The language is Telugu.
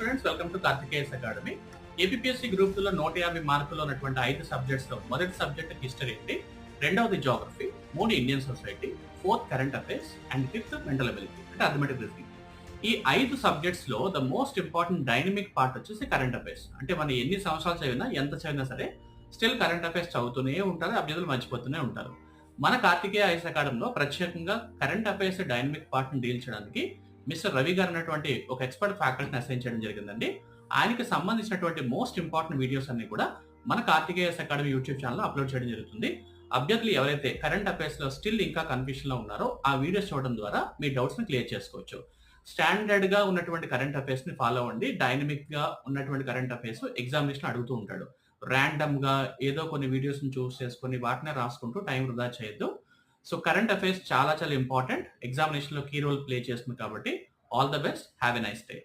Students, welcome to Karthikeyan academy. APSC group 2లో 150 మార్కులు ఉన్నటువంటి 5 సబ్జెక్ట్స్ లో మొదటి సబ్జెక్ట్ హిస్టరీ అండి, రెండవది జాగ్రఫీ, మూడు Indian society, fourth current affairs and fifth mental ability అంటే అథమెటిక్ రీజనింగ్. ఈ 5 సబ్జెక్ట్స్ లో the most important dynamic part వచ్చేసి కరెంట్ అఫైర్స్. అంటే మనం ఎన్ని సంవత్సరాలు చదివినా ఎంత చదివినా సరే స్టిల్ కరెంట్ అఫైర్స్ చదువుతూనే ఉంటారు, అభ్యర్థులు మర్చిపోతూనే ఉంటారు. మన కార్తికేయస్ అకాడమీలో ప్రత్యేకంగా కరెంట్ అఫైర్స్ డైనమిక్ పార్ట్ ని డీల్ చేయడానికి మిస్టర్ రవి గారు అన్నటువంటి ఒక ఎక్స్పర్ట్ ఫ్యాకల్టీని అసైన్ చేయడం జరిగిందండి. ఆయనకి సంబంధించినటువంటి మోస్ట్ ఇంపార్టెంట్ వీడియోస్ అన్ని కూడా మన Karthikeyan academy YouTube channel upload చేయడం జరుగుతుంది. అభ్యర్థులు ఎవరైతే కరెంట్ అఫైర్స్ లో స్టిల్ ఇంకా కన్ఫ్యూషన్ లో ఉన్నారో ఆ వీడియోస్ చూడడం ద్వారా మీ డౌట్స్ ని క్లియర్ చేసుకోవచ్చు. స్టాండర్డ్ గా ఉన్నటువంటి కరెంట్ అఫైర్స్ ని ఫాలో అవ్వండి. డైనమిక్ గా ఉన్నటువంటి కరెంట్ అఫైర్స్ ఎగ్జామినేషన్ అడుగుతూ ఉంటాడు. ర్యాండమ్ గా ఏదో కొన్ని వీడియోస్ ని చూస్ చేసుకుని వాటినే రాసుకుంటూ టైం వృధా చేయొద్దు. సో కరెంట్ అఫైర్స్ చాలా చాలా ఇంపార్టెంట్, ఎగ్జామినేషన్ లో కీ రోల్ ప్లే చేస్తుంది కాబట్టి all the best, have a nice day.